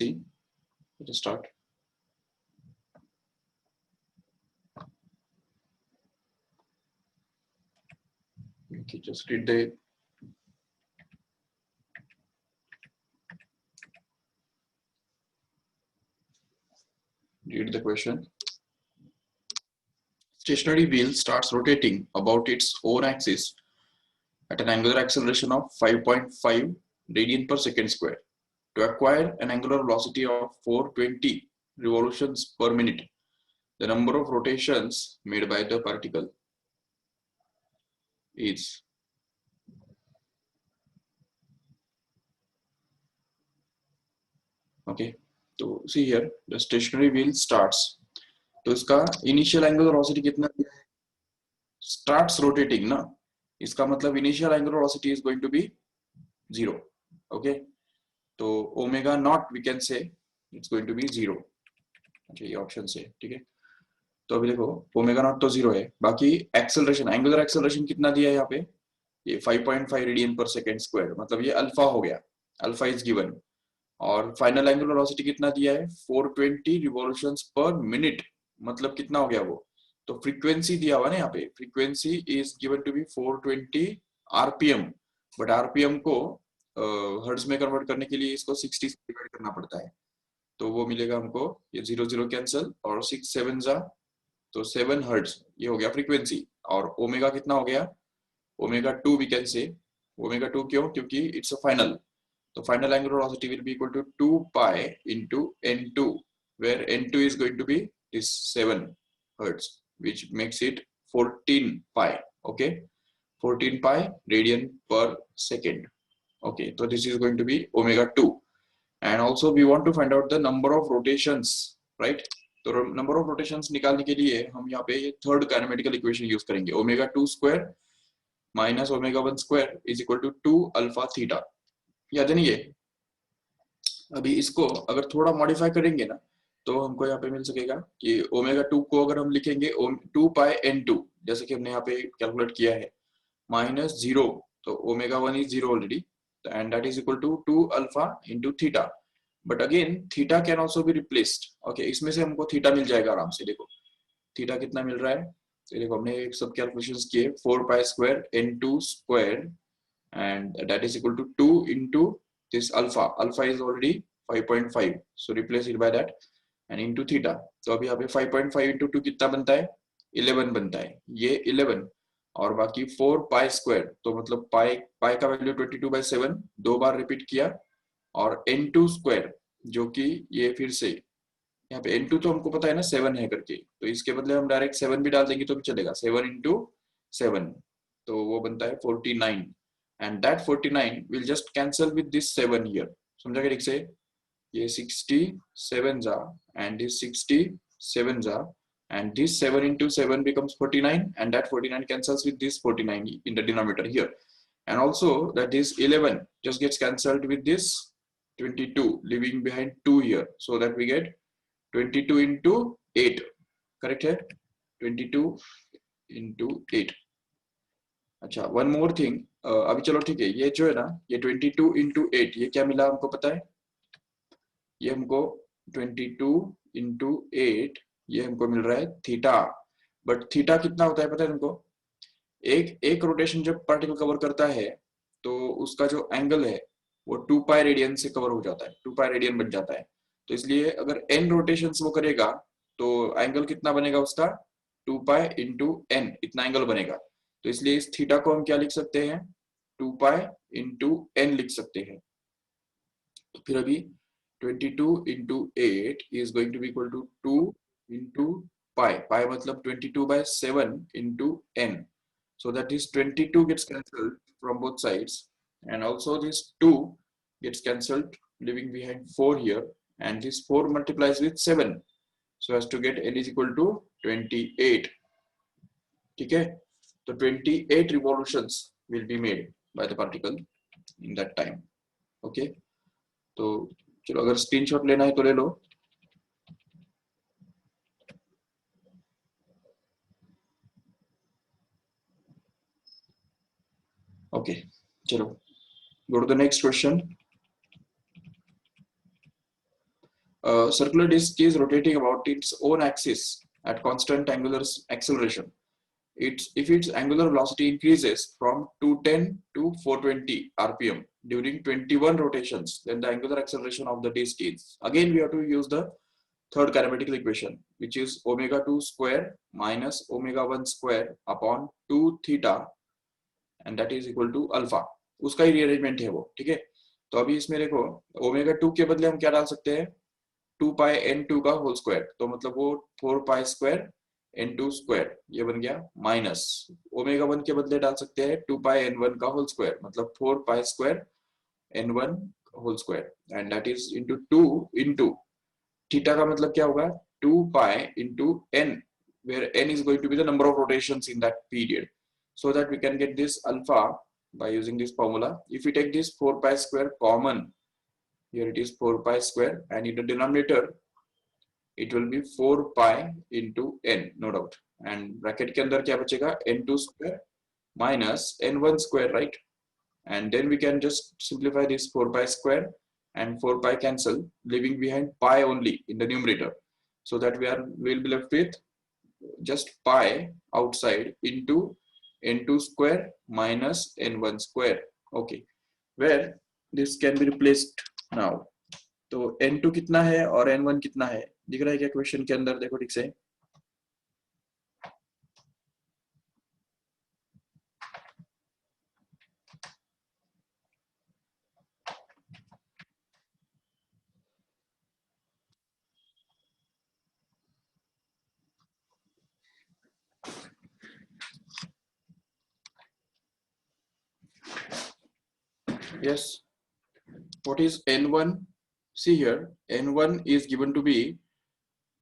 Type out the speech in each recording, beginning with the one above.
see, let's start. Okay, just read the question. Stationary wheel starts rotating about its own axis at an angular acceleration of 5.5 radian per second square. To acquire an angular velocity of 420 revolutions per minute, the number of rotations made by the particle is okay. So see here, the stationary wheel starts. तो इसका initial angular velocity कितना दिया है? Starts rotating ना, इसका मतलब initial angular velocity is going to be 0. Okay, तो omega naught we can say it's going to be 0. अच्छा, ये ऑप्शन से ठीक है. तो अभी देखो ओमेगा नॉट तो 0 है, बाकी एक्सेलरेशन, एंगुलर एक्सेलरेशन कितना दिया है यहाँ पे? ये 5.5 रेडियन पर सेकेंड स्क्वायर, मतलब ये अल्फा हो गया, अल्फा इज गिवन. और फाइनल एंगुलर वेलोसिटी कितना दिया है? 420 रिवॉल्यूशंस पर मिनट, मतलब कितना हो गया वो? तो फ्रीक्वेंसी दिया हुआ ना यहाँ पे, frequency is given to be 420 RPM, but RPM को हर्ट्ज में कन्वर्ट करने के लिए इसको 60 से डिवाइड करना पड़ता है. तो वो मिलेगा हमको, ये 0 0 कैंसिल और 6 7 जा, तो 7 हर्ट्ज ये हो गया फ्रीक्वेंसी. और ओमेगा कितना हो गया? Omega 2 we can say. Omega 2 क्यों? क्योंकि it's a final. So final angular velocity will be equal to 2 pi into n2, where n2 is going to be this 7 hertz, which makes it 14 pi. Okay, 14 pi radian per second. Okay, so this is going to be omega 2. And also we want to find out the number of rotations, right? तो number of rotations निकालने के लिए हम यहाँ पे ये third kinematical equation use करेंगे. Omega 2 square minus omega 1 square is equal to 2 alpha theta. याद है नहीं ये? अभी इसको अगर थोड़ा मॉडिफाई करेंगे ना, तो हमको यहाँ पे मिल सकेगा कि ओमेगा 2 को अगर हम लिखेंगे 2 पाई n2, जैसे कि हमने यहाँ पे कैलकुलेट किया है, माइनस 0, तो omega 1 is 0 already, and that is equal to 2 alpha into theta. But again theta can also be replaced. Okay, इसमें से हमको थीटा मिल जाएगा आराम से. देखो थीटा कितना मिल रहा है, तो देखो हमने एक सब कैलकुलेशंस किए, 4 pi square n2 square, and that is equal to 2 into this alpha. Alpha is already 5.5, so replace it by that, and into theta. तो अभी यहाँ पे 5.5 into 2 कितना बनता है? 11 बनता है. ये 11 और बाकी 4 पाई स्क्वायर, तो मतलब पाई पाई का वैल्यू 22/7 दो बार रिपीट किया, और n2 स्क्वायर जो कि ये फिर से यहाँ पे n2 तो हमको पता है ना 7 है करके, तो इसके बदले हम डायरेक्ट 7 भी डाल देंगे तो भी चलेगा. 7 into 7, तो वो बनता है 49, and that 49 will just cancel with this 7 here. समझा क्या ठीक से? ये 67 जा and this 67 जा, and this 7 into 7 becomes 49, and that 49 cancels with this 49 in the denominator here, and also that this 11 just gets cancelled with this 22, leaving behind 2 here, so that we get 22 into 8. Correct है? 22 into 8. अच्छा, one more thing. अभी चलो ठीक है, ये जो है ना, ये 22 into 8 ये क्या मिला हमको पता है? ये हमको 22 into 8 ये हमको मिल रहा है थीटा. बट थीटा कितना होता है पता है तुमको? एक रोटेशन जब पार्टिकल कवर करता है तो उसका जो एंगल है वो 2 पाई रेडियन से कवर हो जाता है, 2 पाई रेडियन बन जाता है. तो इसलिए अगर n रोटेशंस वो करेगा तो एंगल कितना बनेगा उसका? 2 पाई इंटू n, इतना एंगल बनेगा. तो इसलिए इस थीटा को हम क्या लिख सकते हैं? 2 पाई इंटू n लिख सकते हैं. तो फिर अभी 22 into 8 is going to be equal to 2 into pi. Pi मतलब 22/7 into n. So that this 22 gets cancelled from both sides, and also this 2 gets cancelled, leaving behind 4 here, and this 4 multiplies with 7, so as to get n is equal to 28. ठीक है? तो 28 revolutions will be made by the particle in that time. Okay, तो चलो अगर screenshot लेना है तो ले लो. Okay, चलो go to the next question. circular disk is rotating about its own axis at constant angular acceleration. If its angular velocity increases from 210 to 420 rpm during 21 rotations, then the angular acceleration of the disk is, again we have to use the third kinematical equation, which is omega 2 square minus omega 1 square upon 2 theta, and that is equal to alpha. उसका ही rearrangement है वो, ठीक है. तो अभी इसमें देखो omega 2 के बदले हम क्या डाल सकते हैं, 2 पाई n2 का होल स्क्वायर, तो मतलब वो 4 पाई स्क्वायर n2 स्क्वायर, ये बन गया, माइनस ओमेगा 1 के बदले डाल सकते हैं 2 पाई n1 का होल स्क्वायर, मतलब 4 pi square n1 whole square, and that is into 2 into theta का मतलब क्या होगा, 2 pi into n, where n is going to be the number of rotations in that period, so that we can get this alpha by using this formula. If we take this 4 pi square common, here it is 4 pi square, and in the denominator it will be 4 pi into n, no doubt, and bracket के अंदर क्या बचेगा, n2 square minus n1 square, right? And then we can just simplify this 4 pi square, and 4 pi cancel, leaving behind pi only in the numerator, so that we'll be left with just pi outside into n2 square minus n1 square. Okay, where this can be replaced now. तो n2 कितना है और n1 कितना है, दिख रहा है क्या क्वेश्चन के अंदर, देखो ठीक से. Yes, what is n1? See here, n1 is given to be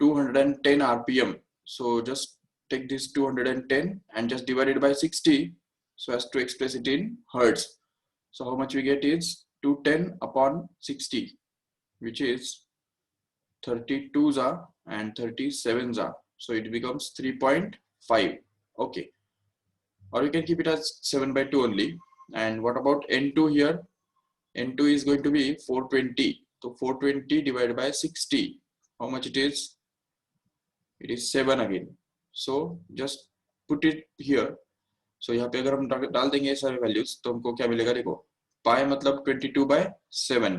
210 rpm, so just take this 210 and just divide it by 60, so as to express it in hertz. So how much we get is 210 upon 60, which is 32 za and 37 za, so it becomes 3.5. Okay, or you can keep it as 7 by 2 only. And what about n2 here? n2 is going to be 420, so 420 divided by 60, how much it is? It is 7 again. So just put it here. So यहाँ पे अगर हम डाल देंगे सारे values, तो हमको क्या मिलेगा, देखो पाई मतलब 22 by 7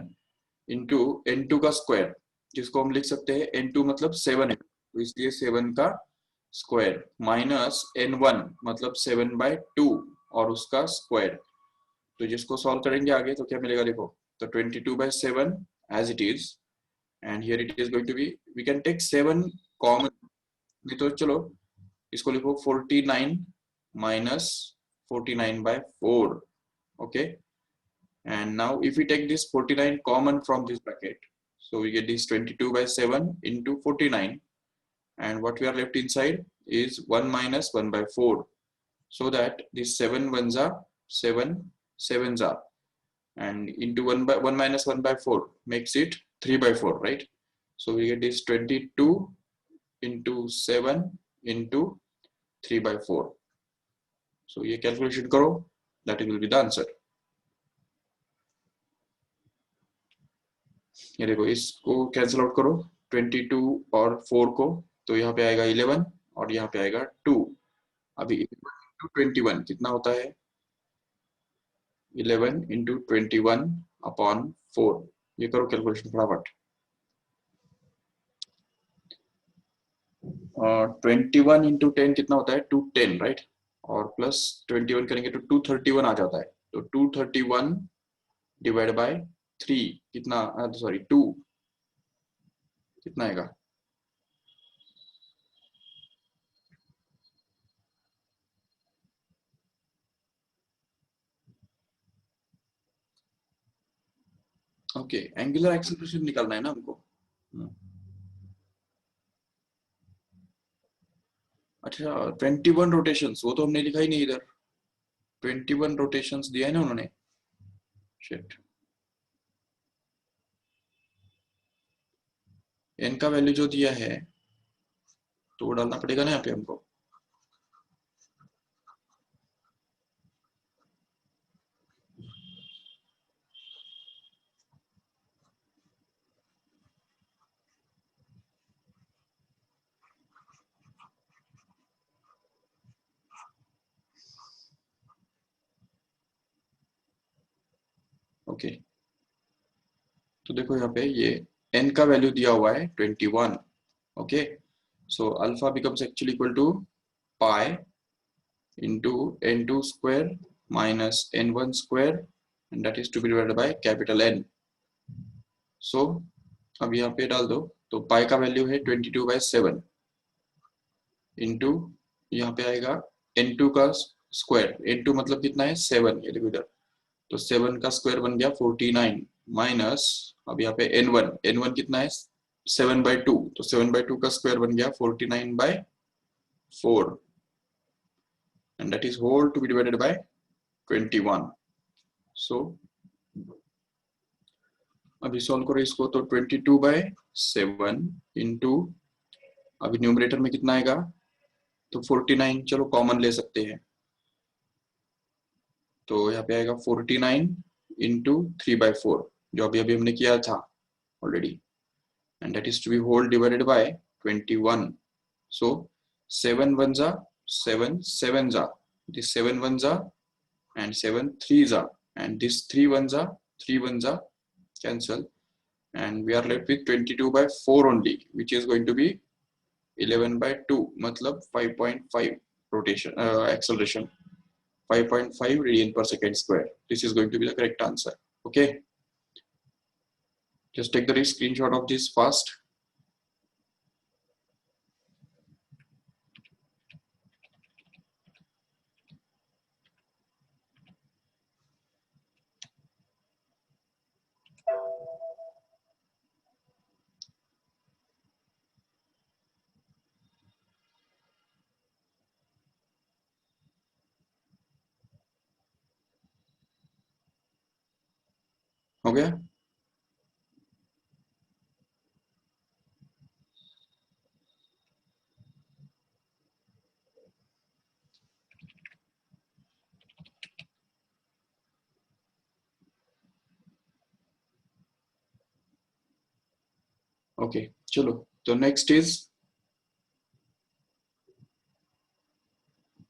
इंटू n2 का स्क्वायर, जिसको हम लिख सकते हैं n2 मतलब 7 है, तो इसलिए 7 का स्क्वायर, माइनस n1 मतलब 7 by 2 और उसका स्क्वायर. तो जिसको सॉल्व करेंगे आगे तो क्या मिलेगा, देखो तो 22 by 7 as it is, and here it is going to be, we can take 7 common, नहीं तो चलो इसको लिखो 49 minus 49 by 4. Okay, and now if we take this 49 common from this bracket, so we get this 22 by 7 into 49, and what we are left inside is 1 minus 1 by 4, so that this 7 ones are 7 sevens are, and into 1 by 1 minus 1 by 4 makes it 3 by 4, right? So we get this 22 into 7 into 3 by 4. So ये calculation करो, that will be the answer. ये देखो इसको cancel out करो 22 और 4 को, तो यहाँ पे आएगा 11 और यहाँ पे आएगा 2. अभी 21 कितना होता है, 11 into 21 upon 4. ये करो कैलकुलेशन फटाफट. 21 into 10 कितना होता है, 210, राइट? और प्लस 21 करेंगे तो 231 आ जाता है, तो 231 डिवाइड बाय 3 कितना, सॉरी 2 कितना आएगा, ओके एंगुलर एक्सेलरेशन निकालना है ना हमको. अच्छा 21 रोटेशंस, वो तो हमने लिखा ही नहीं इधर. 21 रोटेशंस दिया है ना उन्होंने, शिट. एन का वैल्यू जो दिया है तो वो डालना पड़ेगा ना यहाँ पे हमको. ओके, तो देखो यहाँ पे ये n का वैल्यू दिया हुआ है 21. Okay, so alpha becomes actually equal to pi into n2 square minus n1 square, and that is to be divided by capital N. So अब यहाँ पे डाल दो, तो पाई का वैल्यू है 22/7 इंटू यहाँ पे आएगा n2 का स्क्वायर. n2 मतलब कितना है 7, ये देखो इधर, तो 7 का स्क्वायर बन गया 49 माइनस अब यहाँ पे n1 कितना है 7/2, तो 7/2 का स्क्वायर बन गया 49/4, and that is whole to be divided by 21. So अभी सॉल्व करो इसको, तो 22/7 इंटू अभी न्यूमरेटर में कितना आएगा, तो 49, चलो कॉमन ले सकते हैं, तो यहाँ पे आएगा 49 इंटू 3/4 जो अभी अभी हमने किया था already, and that is to be whole divided by 21. So 7 1 जा 7 7 जा, दिस 7 1 जा and 7 3 जा, and this 3 1 जा 3 1 जा cancel, and we are left with 22/4 only, which is going to be 11/2, मतलब 5.5 rotation acceleration, 5.5 radian per second square. This is going to be the correct answer. Okay, just take the screenshot of this fast. हो गया? Okay, चलो, तो next is,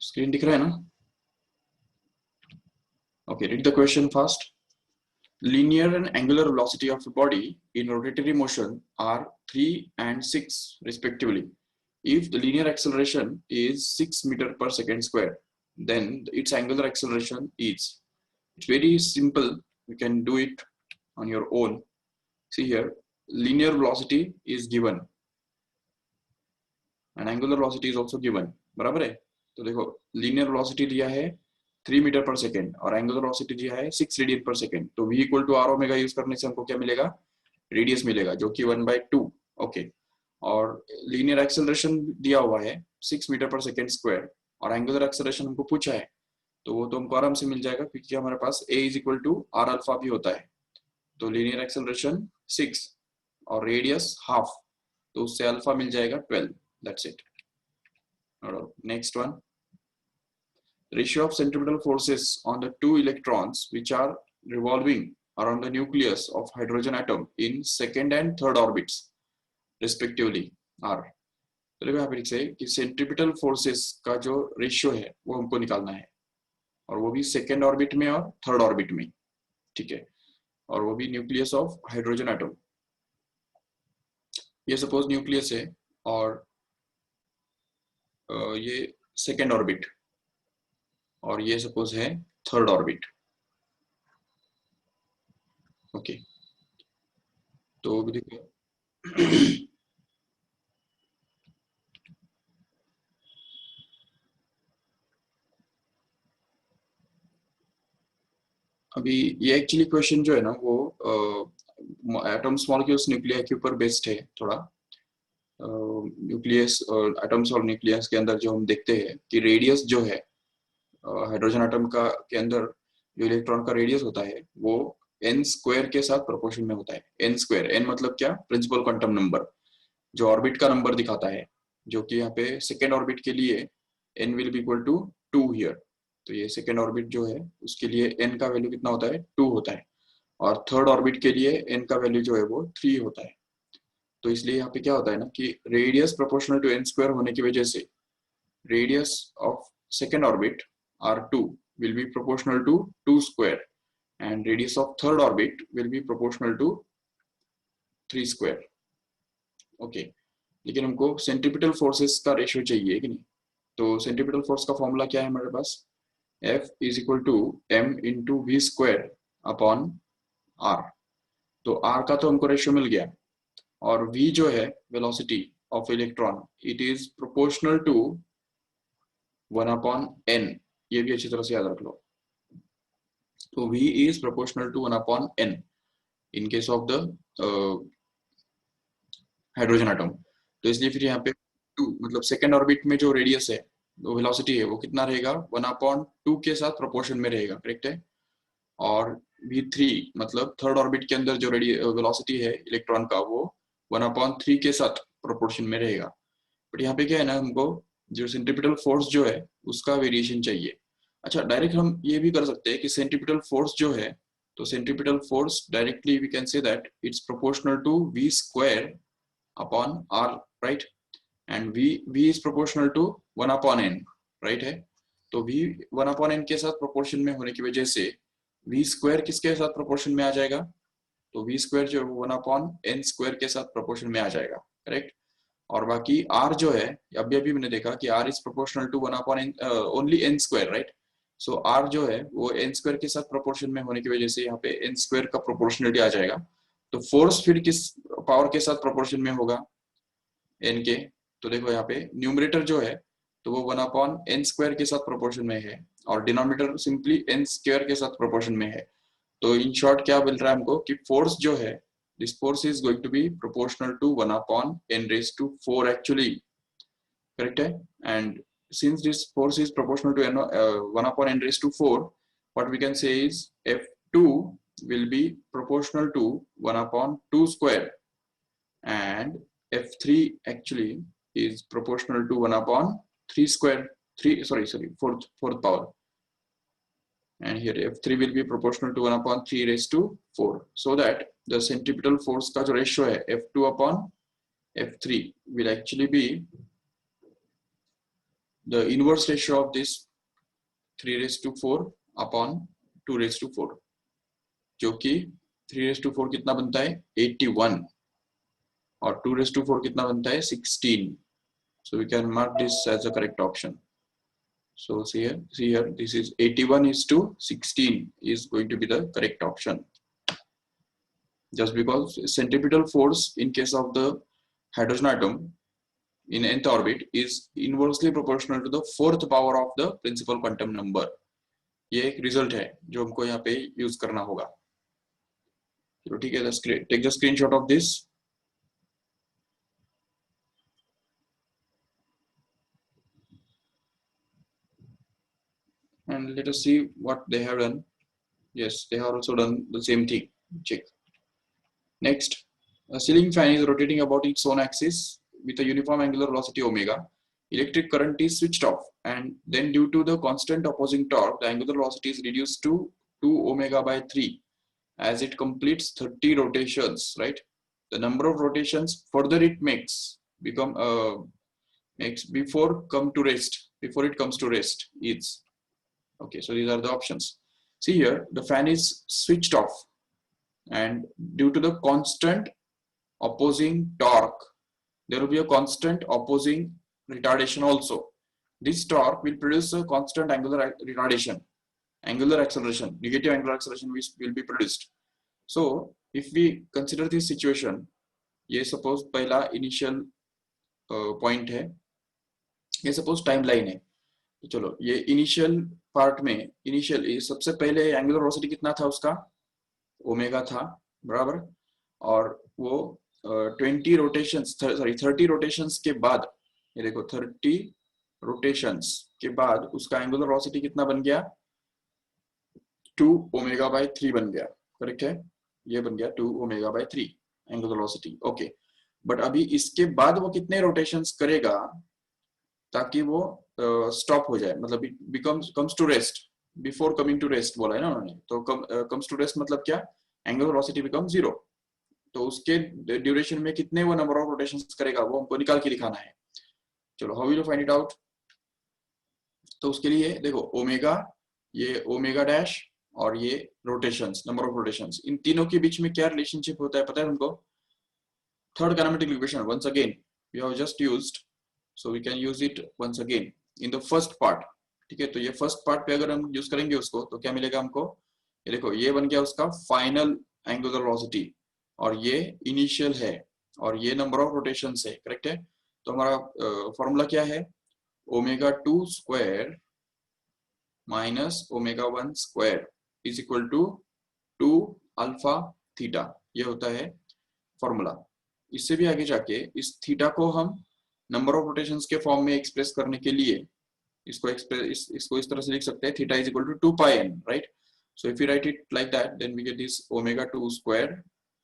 screen दिख रहा है ना? Okay, read the question fast. Linear and angular velocity of a body in rotatory motion are 3 and 6 respectively. If the linear acceleration is 6 meter per second square, then its angular acceleration is, it's very simple, you can do it on your own. See here, linear velocity is given and angular velocity is also given, बराबर है? तो देखो linear velocity दिया है 3 metre per second और angular velocity दिया है 6 radian per second, तो v equal to r omega use करने से हमको क्या मिलेगा, रेडियस मिलेगा जो कि 1/2. ओके, और लीनियर एक्सेलरेशन दिया हुआ है 6 मीटर पर सेकेंड स्क्वायर और एंगुलर एक्सेलरेशन हमको पूछा है, तो वो तो हमको आराम से मिल जाएगा क्योंकि हमारे पास a is equal to r alpha भी होता है. तो लीनियर एक्सेलरेशन 6 और रेडियस हाफ, तो उससे अल्फा मिल जाएगा 12. That's it. Next one, ratio of centripetal forces on the two electrons which are revolving around the nucleus of hydrogen atom in second and third orbits respectively are. तो देखो यहाँ पे लिखे कि centripetal forces का जो ratio है वो हमको निकालना है, और वो भी सेकेंड ऑर्बिट में और थर्ड ऑर्बिट में. ठीक है, और वो भी न्यूक्लियस ऑफ हाइड्रोजन एटम. ये सपोज न्यूक्लियस है और ये सेकेंड ऑर्बिट और ये सपोज है थर्ड ऑर्बिट. ओके, तो देखो अभी ये एक्चुअली क्वेश्चन जो है ना वो एटम्स मॉलिक्यूल्स न्यूक्लिया के ऊपर बेस्ड है थोड़ा. न्यूक्लियस और एटम्स और न्यूक्लियस के अंदर जो हम देखते हैं कि रेडियस जो है हाइड्रोजन एटम का के अंदर जो इलेक्ट्रॉन का रेडियस होता है वो n स्क्वायर के साथ प्रोपोर्शन में होता है. n स्क्वायर, n मतलब क्या, प्रिंसिपल क्वांटम नंबर, जो ऑर्बिट का नंबर दिखाता है, जो कि यहाँ पे सेकेंड ऑर्बिट के लिए n will be equal to 2 here. तो ये सेकेंड ऑर्बिट जो है उसके लिए n का वैल्यू कितना होता है, 2 होता है, और थर्ड ऑर्बिट के लिए n का वैल्यू जो है वो 3 होता है. तो इसलिए यहाँ पे क्या होता है ना कि radius proportional to n square होने की वजह से radius of second orbit r2 will be proportional to 2 square, and radius of third orbit will be proportional to 3 square. Okay, लेकिन हमको सेंट्रीपिटल फोर्सेस का रेशियो चाहिए कि नहीं? तो सेंट्रीपिटल फोर्स का फॉर्मूला क्या है हमारे पास? F is equal to m into v square upon r. तो r का तो हमको रेशियो मिल गया, और v जो है velocity of electron, it is proportional to 1 upon n. ये भी अच्छी तरह से याद रख लो. तो v is proportional to 1 upon n in case of the hydrogen atom. तो इसलिए फिर यहाँ पे 2 मतलब सेकेंड ऑर्बिट में जो रेडियस है, वो वेलोसिटी है, वो कितना रहेगा? 1/2 के साथ प्रोपोर्शन में रहेगा, करेक्ट है. और v3 मतलब थर्ड ऑर्बिट के अंदर जो वेलोसिटी है इलेक्ट्रॉन का, वो 1/3 के साथ प्रोपोर्शन में रहेगा. बट यहाँ पे क्या है ना, हमको जो सेंट्रीपिटल फोर्स जो है उसका वेरिएशन चाहिए. अच्छा, डायरेक्ट हम ये भी कर सकते हैं कि सेंट्रीपिटल फोर्स जो है, तो centripetal force directly we can say that it's proportional to v square upon r, right? And v is proportional to 1 upon n, right है. तो v 1 upon n के साथ प्रोपोर्शन में होने की वजह से v स्क्वायर किसके साथ प्रोपोर्शन में आ जाएगा? तो v स्क्वायर जो 1 upon n स्क्वायर के साथ प्रोपोर्शन में आ जाएगा, करेक्ट. और बाकी r जो है, अभी मैंने देखा कि r is proportional to 1 upon n only n square, right. So r जो है वो n स्क्वायर के साथ प्रोपोर्शन में होने की वजह से यहाँ पे n स्क्वायर का प्रोपोर्शनलिटी आ जाएगा. तो फोर्स फिर किस पावर के साथ प्रोपोर्शन में होगा? n के. तो देखो यहाँ पे न्यूमरेटर जो है, तो वो 1 upon n स्क्वायर के साथ प्रोपोर्शन में है, और डिनोमिनेटर सिंपली n स्क्वायर के साथ प्रोपोर्शन में है. तो इन शॉर्ट क्या मिल रहा है हमको कि फोर्स जो है, this force is going to be proportional to 1 upon n raised to 4 actually, correct है. And since this force is proportional to 1 upon n raised to 4, what we can say is F2 will be proportional to 1 upon 2 square, and F3 actually is proportional to 1 upon 3 square, fourth power, and here F3 will be proportional to 1 upon 3 raised to 4, so that the centripetal force का जो ratio है F2 upon F3 will actually be the inverse ratio of this 3 raised to 4 upon 2 raised to 4, जो कि 3 raised to 4 कितना बनता है? 81, और 2 raised to 4 कितना बनता है? 16. So we can mark this as the correct option. So see here, this is 81 is to 16 is going to be the correct option. Just because centripetal force in case of the hydrogen atom in nth orbit is inversely proportional to the fourth power of the principal quantum number. ये एक result है जो हमको यहाँ पे use करना होगा. चलो ठीक है, take the screenshot of this. And let us see what they have done. Yes, they have also done the same thing. Check. Next, a ceiling fan is rotating about its own axis with a uniform angular velocity omega. Electric current is switched off, and then due to the constant opposing torque, the angular velocity is reduced to 2 omega by 3 as it completes 30 rotations, right? The number of rotations further it makes before it comes to rest is. Okay, so these are the options. See here, the fan is switched off, and due to the constant opposing torque, there will be a constant opposing retardation also. This torque will produce a constant angular retardation, angular acceleration, negative angular acceleration will be produced. So if we consider this situation, ये suppose पहला initial point है, ये suppose timeline है. तो चलो, ये initial part में सबसे पहले एंगुलर वेलोसिटी कितना था उसका? ओमेगा था, बराबर. और वो 30 रोटेशंस के बाद, ये देखो 30 रोटेशंस के बाद उसका एंगुलर वेलोसिटी कितना बन गया? 2 ओमेगा बाय 3 बन गया, करेक्ट है. ये बन गया 2 omega by 3 angular velocity. Okay, but अभी इसके बाद वो कितने रोटेशंस करेगा ताकि वो स्टॉप हो जाए? मतलब it comes to rest before coming to rest बोला है ना उन्होंने. तो कम्स टू रेस्ट मतलब क्या? Angular velocity become 0. तो उसके ड्यूरेशन में कितने वो नंबर ऑफ रोटेशंस करेगा, वो हमको निकाल के दिखाना है. चलो, how will you find it out? तो उसके लिए देखो, ओमेगा, ये ओमेगा डैश और ये रोटेशंस, नंबर ऑफ रोटेशंस, इन तीनों के बीच में क्या रिलेशनशिप होता है पता है तुमको? Third kinematic equation once again we have just used, so we can use it once again in the first part. ठीक है, तो ये फर्स्ट पार्ट पे अगर हम यूज करेंगे उसको तो क्या मिलेगा हमको? ये देखो, ये बन गया उसका फाइनल एंगुलर वेलोसिटी और ये इनिशियल है और ये नंबर ऑफ रोटेशंस है, करेक्ट है? तो हमारा फॉर्मूला क्या है? Omega 2 square minus omega 1 square is equal to 2 alpha theta, ये होता है फॉर्मूला। इससे भी आगे जाके इस थीटा को हम नंबर ऑफ रोटेशंस के फॉर्म में एक्सप्रेस करने के लिए इसको इस तरह से लिख सकते हैं, theta is equal to 2 pi n, right? So if you write it like that then we get this omega 2 square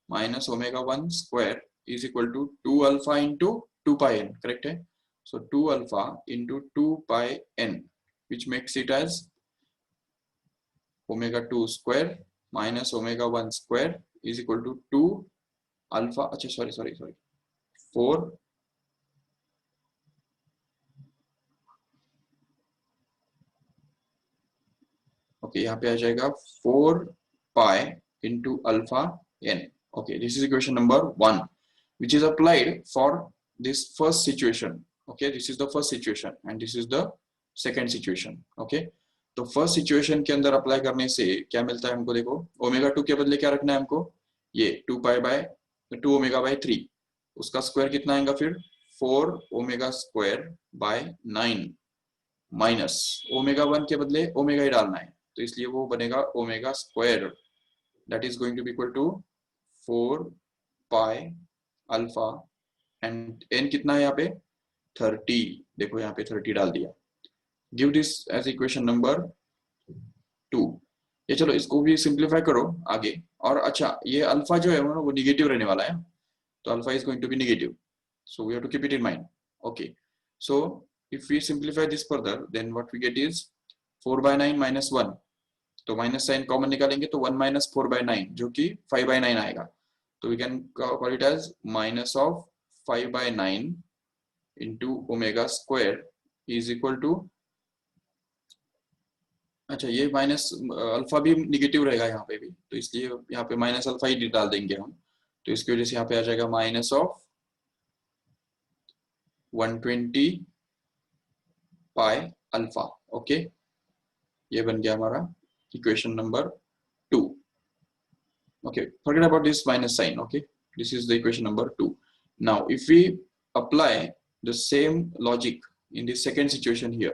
minus omega 1 square is equal to 2 alpha into 2 pi n, correct है? So 2 alpha into 2 pi n which makes it as omega 2 square minus omega 1 square is equal to 2 alpha, अच्छा sorry 4 okay, यहाँ पे आ जाएगा 4 pi into alpha n। Okay, this is equation number 1 which is applied for this first situation. Okay, this is the first situation and this is the second situation. Okay, तो first situation के अंदर apply करने से क्या मिलता है हमको? देखो, ओमेगा 2 के बदले क्या रखना है हमको? ये 2 पाई बाय 2 ओमेगा बाय 3, उसका स्क्वायर कितना आएगा फिर? 4 omega square by 9 minus omega 1 के बदले ओमेगा ही डालना है, तो इसलिए वो बनेगा omega square that is going to be equal to 4 pi alpha and n कितना है यहाँ पे? 30। देखो यहाँ पे 30 डाल दिया। Give this as equation number 2। ये चलो इसको भी सिंप्लीफाई करो आगे। और अच्छा, ये अल्फा जो है वो निगेटिव रहने वाला है, तो alpha is going to be negative, so we have to keep it in mind. Okay, so if we simplify this further then what we get is 4 by 9 minus 1, तो माइनस साइन कॉमन निकालेंगे तो 1 minus 4 by 9 जो कि 5 by 9 आएगा, तो we can call it as minus of 5 by 9 into omega square is equal to, अच्छा ये minus alpha भी निगेटिव रहेगा यहाँ पे भी, तो इसलिए यहाँ पे माइनस अल्फा ही डाल देंगे हम, तो इसकी वजह से यहाँ पे आ जाएगा minus of 120 pi alpha. Okay, ये बन गया हमारा equation number 2। okay, forget about this minus sign. Okay, this is the equation number 2. Now if we apply the same logic in the second situation here,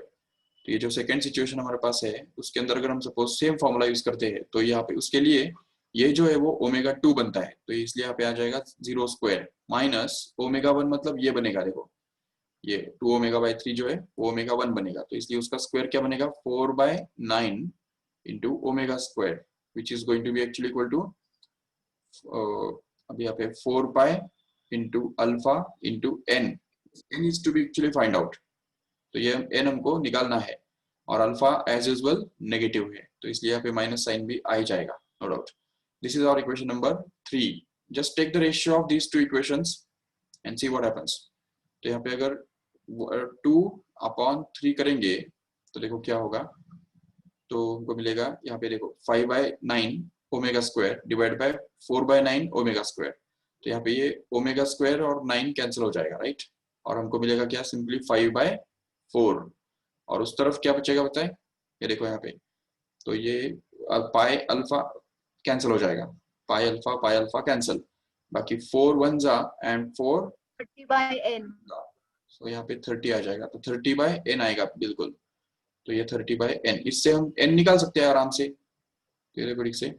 तो ये जो second situation हमारे पास है उसके अंदर अगर हम सपोज सेम फॉर्मूला यूज करते हैं तो यहाँ पे उसके लिए ये जो है वो ओमेगा 2 बनता है, तो इसलिए यहाँ पे आ जाएगा 0 स्क्वायर माइनस ओमेगा 1, मतलब ये बनेगा, देखो ये 2 ओमेगा बाय 3 जो है वो ओमेगा 1 बनेगा, तो इसलिए उसका स्क्वायर क्या बनेगा? 4 by 9 into omega square which is going to be actually equal to अभी यहाँ पे 4 pi into alpha into n is to be actually find out, तो ये एन हमको निकालना है और अल्फा एज यूजुअल नेगेटिव है, तो इसलिए यहाँ पे माइनस साइन भी आ ही जाएगा, no doubt. This is our equation number 3। Just take the ratio of these two equations and see what happens. तो यहाँ पे अगर 2/3 करेंगे तो देखो क्या होगा, तो हमको मिलेगा यहाँ पे देखो 5 by 9 omega square divide by 4 by 9 omega square, तो यहाँ पे ये ओमेगा स्क्वायर और 9 कैंसिल हो जाएगा, राइट? और हमको मिलेगा क्या? सिंपली 5 बाय 4, और उस तरफ क्या बचेगा बताए? ये देखो यहाँ पे, तो ये पाई अल्फा कैंसिल हो जाएगा, पाई अल्फा कैंसिल, बाकी 4 1 जा एंड 4 30 by n, तो यहाँ पे 30 आ जाएगा, तो 30 बाय n आएगा बिल्कुल, तो ये 30 बाय n, इससे हम n निकाल सकते हैं आराम से, तेरे बड़ी से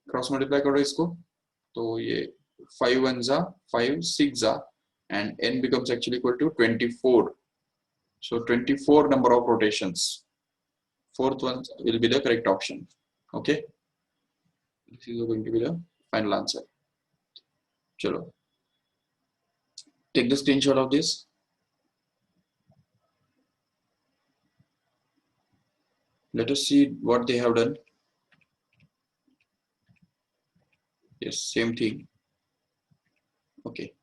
क्रॉस मल्टीप्लाई करो इसको, तो ये 5 1 जा 5 6 जा and n becomes actually equal to 24. So 24 number of rotations. Fourth one will be the correct option. Okay, this is going to be the final answer. Chalo, take the screenshot of this. Let us see what they have done. Yes, same thing. Okay,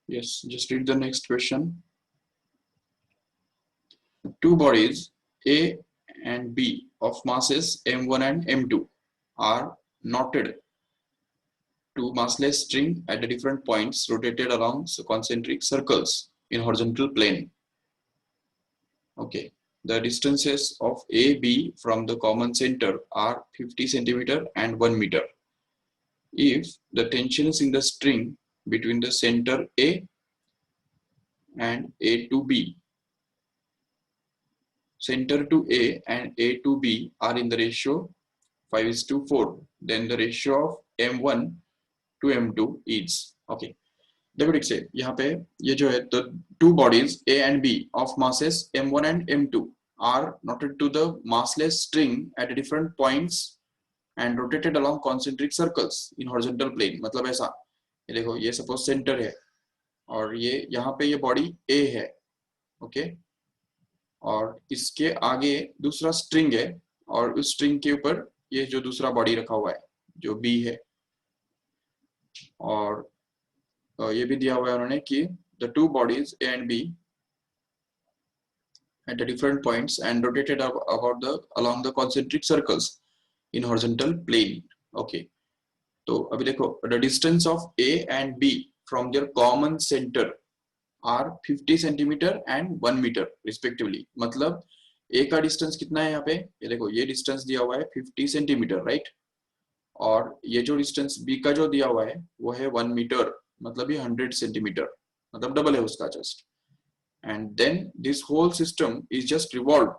Yes, just read the next question. Two bodies A and B of masses m1 and m2 are knotted to massless string at the different points rotated along concentric circles in horizontal plane. Okay, the distances of A, B from the common center are 50 centimeter and 1 meter. If the tensions in the string between the center A and A to B, center to A and A to B are in the ratio 5:4, then the ratio of m1 to m2 is, okay. देखो ठीक से यहाँ पे ये जो है तो two bodies A and B of masses m1 and m2 are knotted to the massless string at different points and rotated along concentric circles in horizontal plane. मतलब ऐसा, ये देखो ये suppose center है और ये यहाँ पे ये बॉडी A है, ओके, और इसके आगे दूसरा स्ट्रिंग है और उस स्ट्रिंग के ऊपर ये जो दूसरा बॉडी रखा हुआ है जो B है, और ये भी दिया हुआ है उन्होंने कि the two bodies A and B at the different points and rotated along the concentric circles in horizontal plane. Okay, तो अभी देखो the distance of A and B from their common center are 50 centimeter and 1 meter respectively. मतलब A का distance कितना है यहाँ पे, ये देखो ये डिस्टेंस दिया हुआ है 50 सेंटीमीटर, राइट, और ये जो डिस्टेंस B का जो दिया हुआ है वो है 1 मीटर, मतलब ये 100 सेंटीमीटर, मतलब डबल है उसका just. And then this whole system is just revolved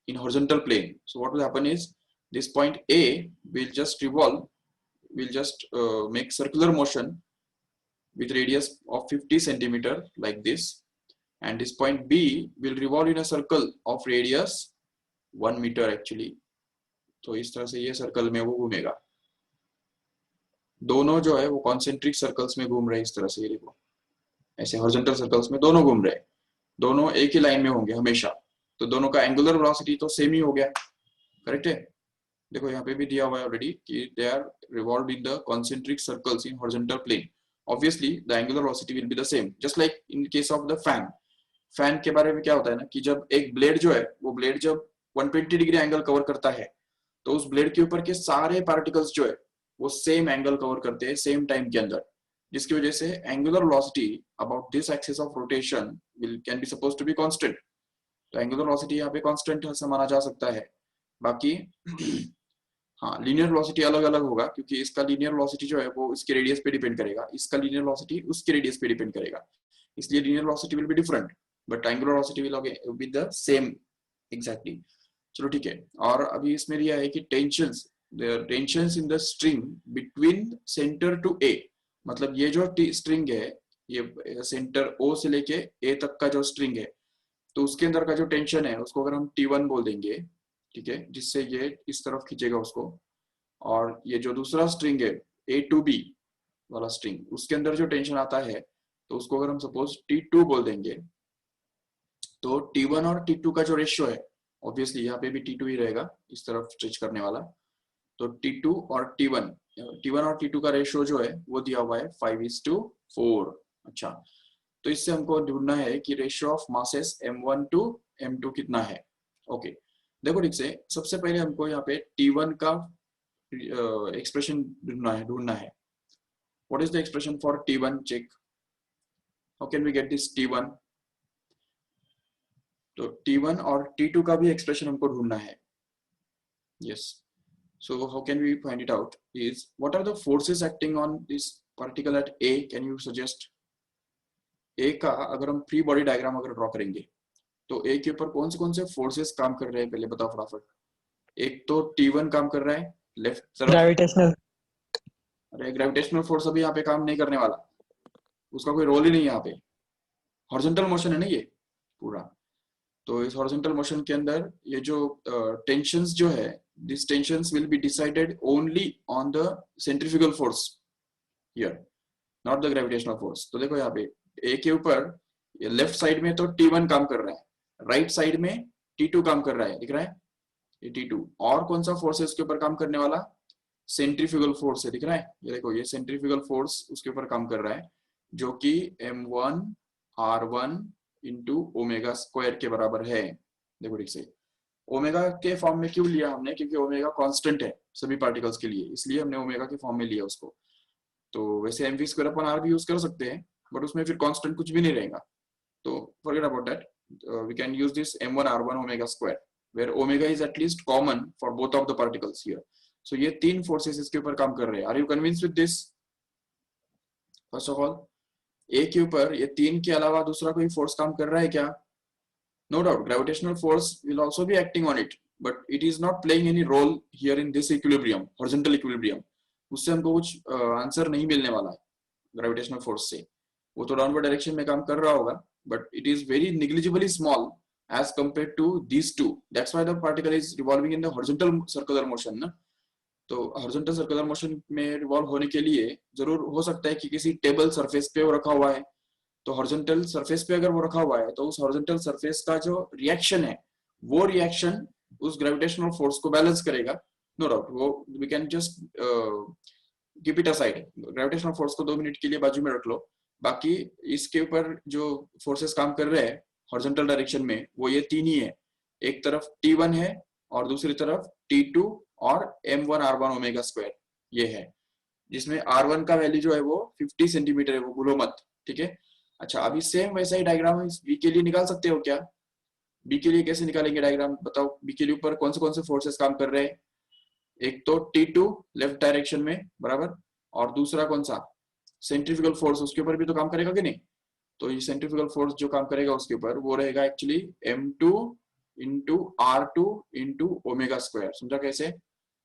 in horizontal plane. So what will happen is this point A will just revolve, will just make circular motion with radius of 50 centimeter like this, and this point B will revolve in a circle of radius 1 meter actually. तो इस तरह से ये circle में वो घूमेगा, दोनों जो है वो कॉन्सेंट्रिक सर्कल्स में घूम रहे हैं इस तरह से, ये देखो ऐसे हॉरिजॉन्टल सर्कल्स में दोनों घूम रहे हैं, दोनों एक ही लाइन में होंगे हमेशा, तो दोनों का एंगुलर वेलोसिटी तो सेम ही हो गया, करेक्ट है. देखो यहाँ पे भी दिया हुआ है ऑलरेडी कि they are revolved in the concentric circles in horizontal plane. Obviously the angular velocity will be the same, just like in case of the fan. Fan के बारे में क्या होता है ना कि जब एक ब्लेड जो है वो ब्लेड जब 120 डिग्री एंगल कवर करता है तो उस ब्लेड के ऊपर के सारे पार्टिकल्स जो है वो सेम एंगल कवर करते हैं सेम टाइम के अंदर, जिसकी वजह से angular velocity about this axis of rotation will can be supposed to be constant. तो एंगुलर वेलोसिटी यहाँ पे कांस्टेंट ऐसा माना जा सकता है. बाकी हाँ, लीनियर वेलोसिटी अलग अलग होगा क्योंकि इसका लीनियर वेलोसिटी जो है वो इसके रेडियस पे डिपेंड करेगा, इसका लीनियर वेलोसिटी उसके रेडियस पे डिपेंड करेगा, इसलिए linear velocity will be different but angular velocity will be the same exactly. चलो ठीक है, और अभी इसमें दिया है कि tensions in the string between centre to A, मतलब ये जो स्ट्रिंग है ये सेंटर O से लेके A तक का जो स्ट्रिंग है तो उसके अंदर का जो टेंशन है उसको अगर हम T1 बोल देंगे, ठीक है, जिससे ये इस तरफ खींचेगा उसको, और ये जो दूसरा स्ट्रिंग है A to B वाला स्ट्रिंग उसके अंदर जो टेंशन आता है तो उसको अगर हम सपोज T2 बोल देंगे तो T1 और T2 का जो रेशियो है ऑब्वियसली यहाँ पे भी T2 ही रहेगा इस तरफ स्ट्रेच करने वाला, तो T2 और T1 और T2 का रेशियो जो है वो दिया हुआ है 5:4. अच्छा, तो इससे हमको ढूंढना है कि ratio of masses m1 to m2 कितना है. ओके, देखो ठीक से सबसे पहले हमको यहाँ पे T1 का एक्सप्रेशन ढूंढना है. What is the expression for T1? Check how can we get this T1. तो T1 और T2 का भी एक्सप्रेशन हमको ढूंढना है. Yes, so how can we find it out is what are the forces acting on this particle at A? Can you suggest? A का अगर हम फ्री बॉडी डायग्राम अगर ड्रॉ करेंगे तो A के ऊपर कौन से फोर्सेस काम कर रहे हैं पहले बताओ फटाफट. एक तो T1 काम कर रहा है लेफ्ट तरफ, ग्रेविटेशनल. अरे ग्रेविटेशनल फोर्स अभी यहाँ पे काम नहीं करने वाला, उसका कोई रोल ही नहीं यहाँ पे, हॉरिजॉन्टल मोशन है ना ये पूरा. तो इस हॉरिजॉन्टल मोशन के अंदर ये जो टेंशंस जो है these tensions will be decided only on the centrifugal force here, not the gravitational force. तो देखो यहाँ पे A के ऊपर लेफ्ट साइड में तो T1 काम कर रहा है, राइट साइड में T2 काम कर रहा है, दिख रहा है ये T2, और कौन सा फोर्स है उसके ऊपर काम करने वाला? सेंट्रीफ्यूगल फोर्स है, दिख रहा है ये देखो ये सेंट्रीफ्यूगल फोर्स उसके ऊपर काम कर रहा है, जो कि m1r1 इंटू ओमेगा स्क्वायर के बराबर है। देखो ठीक से, ओमेगा के फॉर्म में क्यों लिया हमने, क्योंकि ओमेगा कांस्टेंट है सभी पार्टिकल्स के लिए, इसलिए हमने ओमेगा के फॉर्म में लिया उसको। तो वैसे एम वी स्क्वायर अपन आर भी यूज कर सकते हैं, बट उसमें फिर कांस्टेंट कुछ भी नहीं रहेगा, तो forget about that. We can use this m1r1 omega square where omega is at least common for both of the particles here. So ये तीन forces इसके ऊपर काम कर रहे हैं। Are you convinced with this? First of all, A के ऊपर ये तीन के अलावा दूसरा कोई force काम कर रहा है क्या? No doubt, gravitational force will also be acting on it, but it is not playing any role here in this equilibrium, horizontal equilibrium. उससे हमको कुछ आंसर नहीं मिलने वाला है ग्रेविटेशनल फोर्स से। वो तो डाउनवर्ड डायरेक्शन में काम कर रहा होगा, but it is very negligibly small as compared to these two. That's why the particle is revolving in the horizontal circular motion ना। तो horizontal circular motion में revolve होने के लिए जरूर हो सकता है कि किसी टेबल सरफेस पे वो रखा हुआ है, तो हॉरिजॉन्टल सरफेस पे अगर वो रखा हुआ है तो उस हॉरिजॉन्टल सरफेस का जो रिएक्शन है वो रिएक्शन उस ग्रेविटेशनल फोर्स को बैलेंस करेगा। नो डाउट, वो we can just keep it aside, gravitational force को 2 मिनट के लिए बाजू में रख लो। बाकी इसके ऊपर जो फोर्सेस काम कर रहे हैं हॉरिजॉन्टल डायरेक्शन में वो ये तीन ही है। एक तरफ T1 है और दूसरी तरफ T2 और m1r1 ओमेगा स्क्वायर ये है, जिसमें r1 का वैल्यू जो है वो 50 सेंटीमीटर है, वो भूलो मत, ठीक है। अच्छा, अभी सेम वैसा ही डायग्राम बी के लिए निकाल सकते हो क्या? बी के लिए कैसे निकालेंगे डायग्राम बताओ? बी के लिए ऊपर कौन से फोर्सेस काम कर रहे हैं? एक तो T2 लेफ्ट डायरेक्शन में बराबर, और दूसरा कौन सा सेंट्रीफ्यूगल फोर्स, उसके ऊपर भी तो काम करेगा कि नहीं? तो ये सेंट्रीफ्यूगल फोर्स जो काम करेगा उसके ऊपर वो रहेगा actually m2 into r2 into omega square. समझा कैसे?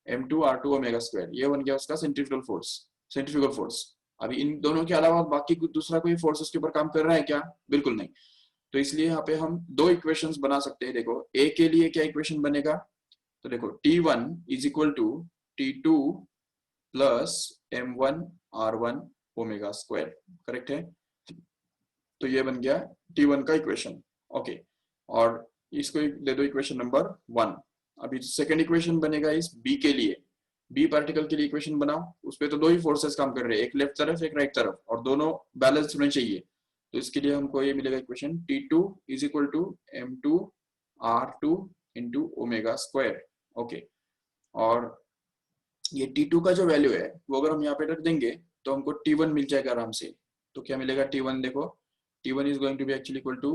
m2 r2 ओमेगा स्क्वायर, ये बन गया उसका सेंट्रीफ्यूगल फोर्स, सेंट्रीफ्यूगल फोर्स। अभी इन दोनों के अलावा बाकी दूसरा कोई फोर्स उसके ऊपर काम कर रहा है क्या? बिल्कुल नहीं। तो इसलिए यहाँ पे हम दो इक्वेशंस बना सकते हैं। देखो ए के लिए क्या इक्वेशन बनेगा, तो देखो T1 is equal to T2 plus m1r1 omega square, correct है? तो ये बन गया T1 का इक्वेशन, ओके। और इसको दे दो इक्वेशन नंबर 1। अभी सेकंड इक्वेशन बनेगा इस बी के लिए, बी पार्टिकल के लिए इक्वेशन बनाओ। उसपे तो दो ही फोर्सेस काम कर रहे हैं, एक लेफ्ट तरफ एक राइट तरफ, और दोनों बैलेंस होने चाहिए। तो इसके लिए हमको ये मिलेगा equation T2 is equal to m2 r2 into omega square, okay. और ये T2 का जो वैल्यू है वो अगर हम यहाँ पे रख देंगे तो हमको T1 मिल जाएगा आराम से। तो क्या मिलेगा T1? देखो T1 is going to be actually equal to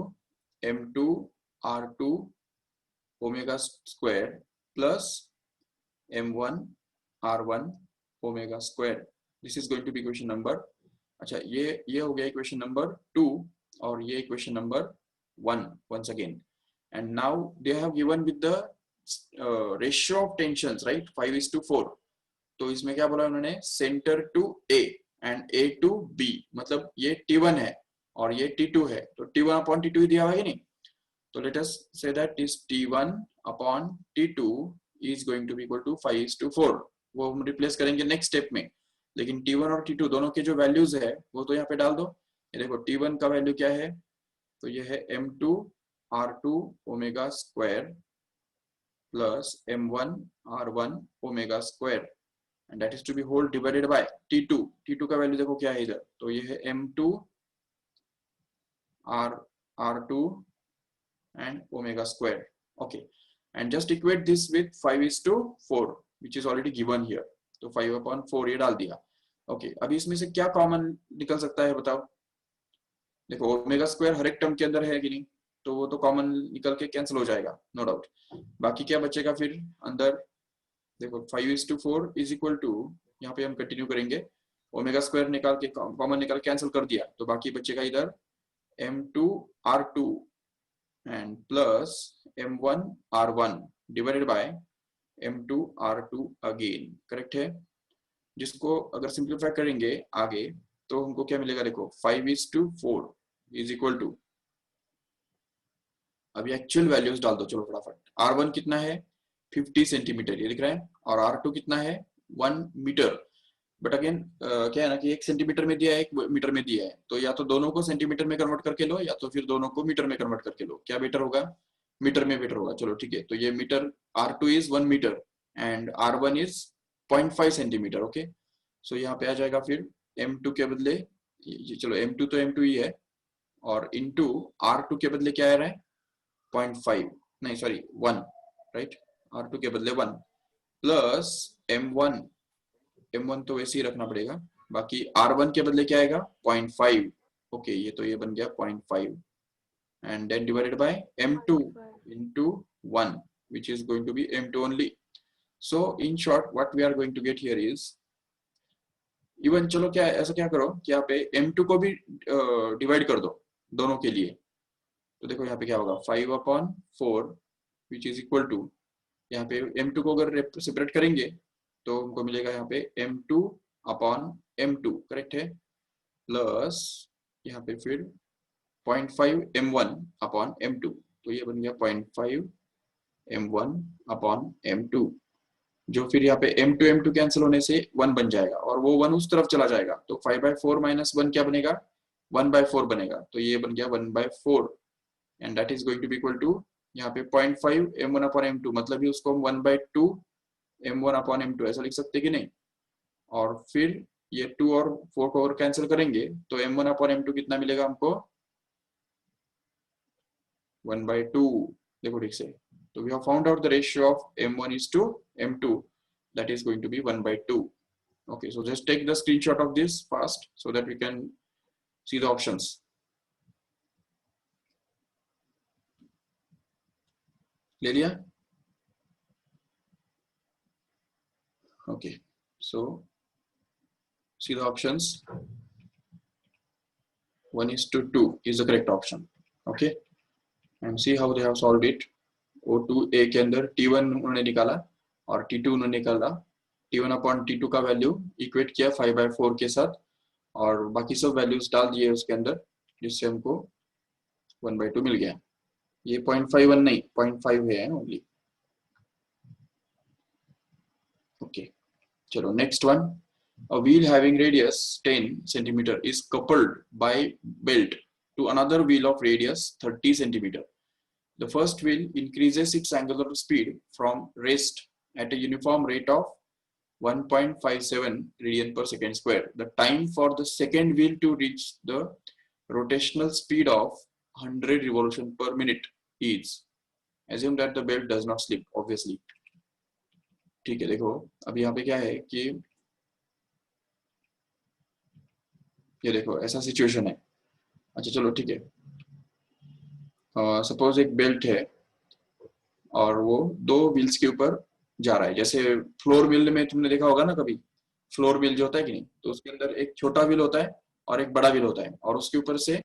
m2 r2 omega square plus m1 r1 omega square. This is going to be equation number, अच्छा ये हो गया इक्वेशन नंबर 2, और ये equation number 1 once again। and now they have given with the ratio of tensions, right, 5:4। तो इसमें क्या बोला उन्होंने? Centre to A and A to B, मतलब ये T1 है और ये T2 है, तो T1 अपॉन T2 ही दिया हुआ है कि नहीं? तो let us say that is T1 upon T2 is going to be equal to 5:4। वो हम रिप्लेस करेंगे नेक्स्ट स्टेप में, लेकिन T1 और T2 दोनों के जो वैल्यूज है वो तो यहाँ पे डाल दो। ये देखो T1 का वैल्यू क्या है, तो ये है m2 r2 omega square plus m1 r1 omega square, and that is to be whole divided by T2। T2 का वैल्यू देखो क्या है इधर, तो ये है m2 r2 and omega square, okay, and just equate this with 5:4 which is already given here। तो 5/4 ये डाल दिया, ओके। अभी इसमें से क्या कॉमन निकल सकता है बताओ? देखो ओमेगा स्क्वायर हर एक टर्म के अंदर है कि नहीं, तो वो तो कॉमन निकल के कैंसिल हो जाएगा, नो डाउट। बाकी क्या बचेगा फिर अंदर? देखो 5:4 इज इक्वल टू, यहाँ पे हम कंटिन्यू करेंगे, ओमेगा स्क्वायर निकाल के कॉमन निकाल कैंसिल कर दिया, तो बाकी बचेगा इधर m2 r2 and plus m1 r1 divided by m2 r2 again, correct है? जिसको अगर सिंप्लीफाई करेंगे आगे तो हमको क्या मिलेगा? देखो 5:4 इज इक्वल टू, अभी एक्चुअल वैल्यूज डाल दो चलो फटाफट। r1 कितना है? 50 सेंटीमीटर, ये दिख रहा है, और r2 कितना है? 1 मीटर। बट अगेन क्या है ना कि 1 सेंटीमीटर में दिया है 1 मीटर में दिया है, तो या तो दोनों को सेंटीमीटर में कन्वर्ट करके लो या तो फिर दोनों को मीटर में कन्वर्ट करके लो। क्या बेटर होगा? मीटर में बेटर होगा, चलो ठीक है। तो ये metre r2 is 1 metre and r1 is 0.5 centimetre, okay. So यहाँ पे आ जाएगा फिर m2 के बदले ये चलो m2 तो m2 ही है, और इनटू r2 के बदले क्या आ रहा है 0.5, नहीं सॉरी 1, राइट, r2 के बदले 1 प्लस m1, m1 तो वैसे ही रखना पड़ेगा, बाकी r1 के बदले क्या आएगा 0.5, ओके ये तो ये बन गया 0.5 and then divided by m2 into 1 which is going to be m2 only. So in short what we are going to get here is even चलो क्या ऐसा क्या करो कि यहाँ पे m2 को भी डिवाइड कर दो दोनों के लिए, तो देखो यहाँ पे क्या होगा 5/4 विच इज इक्वल टू, यहाँ पे m2 को अगर सेपरेट करेंगे तो हमको मिलेगा यहाँ पे m2/m2 करेक्ट है, प्लस यहाँ पे फिर 0.5 m1/m2, तो ये बन गया 0.5 m1/m2, जो फिर यहाँ पे m2 m2 कैंसिल होने से 1 बन जाएगा और वो 1 उस तरफ चला जाएगा, तो 5/4 माइनस 1 क्या बनेगा 1/4 बनेगा, तो ये बन गया 1/4 and that is going to be equal to यहाँ पे 0.5 m1/m2, मतलब उसको हम 1/2 m1/m2 ऐसा लिख सकते कि नहीं, और फिर ये 2 और 4 को और कैंसिल करेंगे तो m1/m2 कितना मिलेगा हमको 1/2, देखो ठीक से, so we have found out the ratio of m1 is to m2, that is going to be 1/2. Okay, so just take the screenshot of this fast so that we can see the options. ले लिया? Okay, so see the options. 1:2 is the correct option. Okay, and see how they have solved it. O2A के अंदर T1 उन्होंने निकाला और T2 उन्होंने निकाला, T1/T2 का वैल्यू इक्वेट किया 5/4 के साथ और बाकी सब वैल्यूज डाल दिए उसके अंदर, जिससे हमको 1/2 मिल गया, ये 0.51 नहीं 0.5 है ओनली। ओके चलो next one, a wheel having radius 10 centimeter is coupled by belt to another wheel of radius 30 centimeter. The first wheel increases its angular speed from rest at a uniform rate of 1.57 radian per second square. The time for the second wheel to reach the rotational speed of 100 revolution per minute is, assume that the belt does not slip obviously. ठीक है, देखो अब यहाँ पे क्या है कि ये देखो ऐसा सिचुएशन है, अच्छा चलो ठीक है, सपोज एक बेल्ट है और वो 2 व्हील्स के ऊपर जा रहा है, जैसे फ्लोर व्हील में तुमने देखा होगा ना कभी, फ्लोर व्हील जो होता है कि नहीं, तो उसके अंदर एक छोटा व्हील होता है और एक बड़ा व्हील होता है और उसके ऊपर से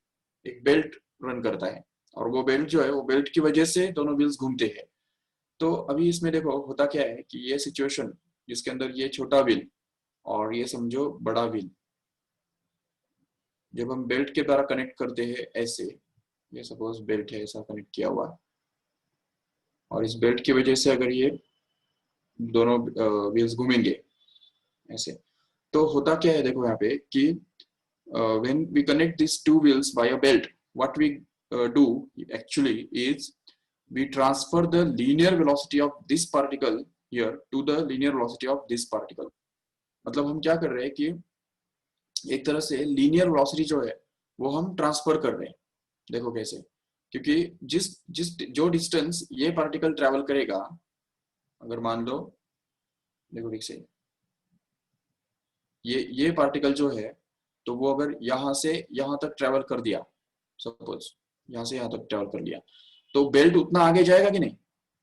एक बेल्ट रन करता है, और वो बेल्ट जो है वो बेल्ट की वजह से दोनों व्हील्स घूमते हैं। तो अभी इसमें देखो होता क्या है कि ये सिचुएशन जिसके अंदर ये छोटा व्हील और ये समझो बड़ा व्हील, जब हम बेल्ट के द्वारा कनेक्ट करते हैं ऐसे, ये सपोज बेल्ट है ऐसा कनेक्ट किया हुआ, और इस बेल्ट की वजह से अगर ये दोनों व्हील्स घूमेंगे ऐसे, तो होता क्या है देखो यहाँ पे कि when we connect these two wheels by a belt, what we do actually is we transfer the linear velocity of this particle here to the linear velocity of this particle. मतलब हम क्या कर रहे हैं कि एक तरह से लीनियर वेलोसिटी जो है वो हम ट्रांसफर कर रहे हैं, देखो कैसे, क्योंकि जिस जिस जो डिस्टेंस ये पार्टिकल ट्रेवल करेगा, अगर मान लो देखो ठीक से ये पार्टिकल जो है, तो वो अगर यहाँ से यहाँ तक ट्रेवल कर दिया, सपोज यहाँ से यहाँ तक ट्रेवल कर लिया, तो बेल्ट उतना आगे जाएगा कि नहीं,